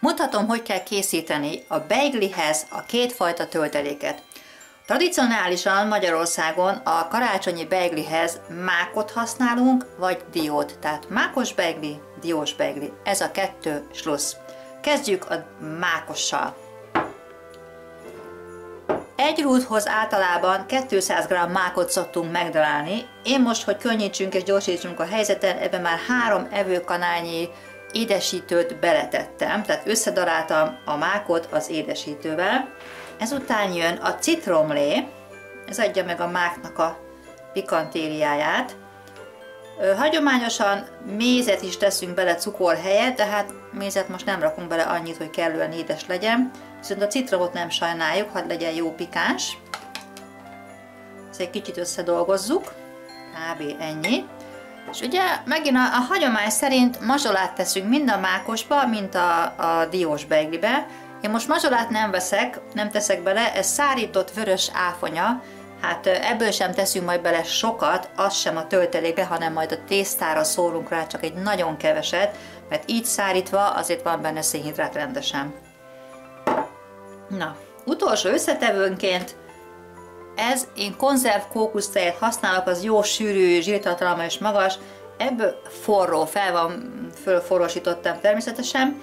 Mutatom, hogy kell készíteni a beiglihez a kétfajta tölteléket. Tradicionálisan Magyarországon a karácsonyi beiglihez mákot használunk, vagy diót. Tehát mákos beigli, diós beigli. Ez a kettő slusz. Kezdjük a mákossal. Egy rúdhoz általában 200 g mákot szoktunk megdarálni. Én most, hogy könnyítsünk és gyorsítsunk a helyzeten, ebben már 3 evőkanálnyi édesítőt beletettem, tehát összedaráltam a mákot az édesítővel. Ezután jön a citromlé, ez adja meg a máknak a pikantériáját. Hagyományosan mézet is teszünk bele cukor helyett, de hát mézet most nem rakunk bele annyit, hogy kellően édes legyen. Viszont a citromot nem sajnáljuk, hadd legyen jó pikáns. Ezt egy kicsit összedolgozzuk, kb. Ennyi. És ugye megint a hagyomány szerint mazsolát teszünk mind a mákosba, mint a diós beiglibe. Én most mazsolát nem teszek bele, ez szárított vörös áfonya. Hát ebből sem teszünk majd bele sokat, az sem a töltelékbe, hanem majd a tésztára szórunk rá csak egy nagyon keveset, mert így szárítva azért van benne szénhidrát rendesen. Na, utolsó összetevőnként én konzerv kókusztejet használok, az jó sűrű, zsírtartalma és magas, ebből forró, fölforrósítottam természetesen,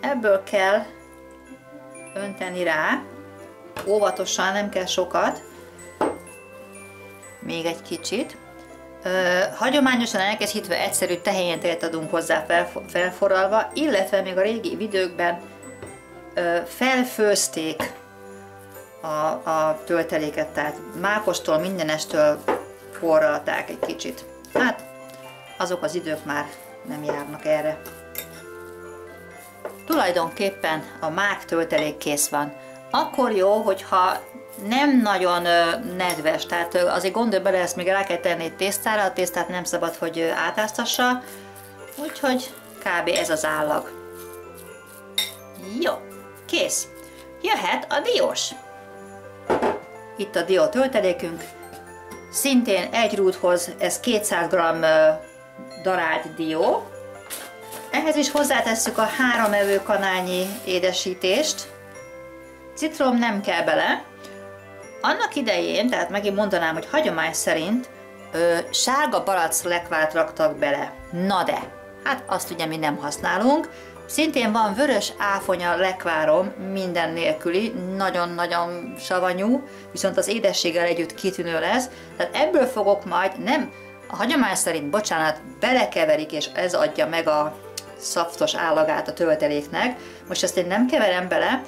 ebből kell önteni rá, óvatosan, nem kell sokat, még egy kicsit. Hagyományosan elkészítve egyszerű tehéntejet adunk hozzá felforralva, illetve még a régi időkben felfőzték a tölteléket, tehát mákostól, mindenestől forralták egy kicsit. Hát azok az idők már nem járnak erre. Tulajdonképpen a mák töltelék kész van. Akkor jó, hogyha nem nagyon nedves, tehát azért gondolj bele, ezt még rá kell tenni egy tésztára, a tésztát nem szabad, hogy átáztassa, úgyhogy kb. Ez az állag. Jó, kész. Jöhet a diós. Itt a dió töltelékünk, szintén egy rúdhoz ez 200 g darált dió. Ehhez is hozzátesszük a 3 evőkanálnyi édesítést. Citrom nem kell bele. Annak idején, tehát megint mondanám, hogy hagyomány szerint sárga barack lekvárt raktak bele. Na de, hát azt ugye mi nem használunk. Szintén van vörös áfonya lekvárom, minden nélküli, nagyon-nagyon savanyú, viszont az édességgel együtt kitűnő lesz. Tehát ebből fogok majd, nem, a hagyomány szerint, bocsánat, belekeverik, és ez adja meg a szaftos állagát a tölteléknek. Most ezt én nem keverem bele,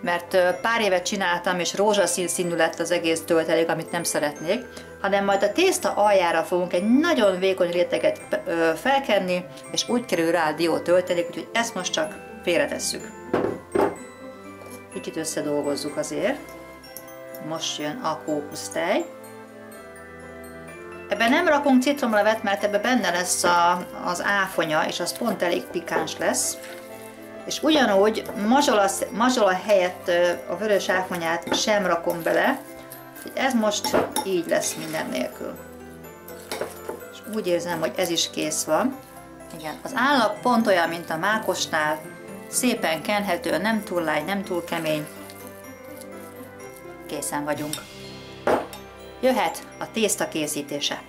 mert pár évet csináltam, és rózsaszín színű lett az egész töltelék, amit nem szeretnék, hanem majd a tészta aljára fogunk egy nagyon vékony réteget felkenni, és úgy kerül rá a dió töltelék, úgyhogy ezt most csak félretesszük. Kicsit összedolgozzuk azért. Most jön a kókusztej. Ebben nem rakunk citromlevet, mert ebben benne lesz az áfonya, és az pont elég pikáns lesz. És ugyanúgy mazsola helyett a vörös áfonyát sem rakom bele, ez most így lesz minden nélkül. És úgy érzem, hogy ez is kész van. Igen, az állag pont olyan, mint a mákosnál, szépen kenhető, nem túl lágy, nem túl kemény. Készen vagyunk. Jöhet a tészta készítése.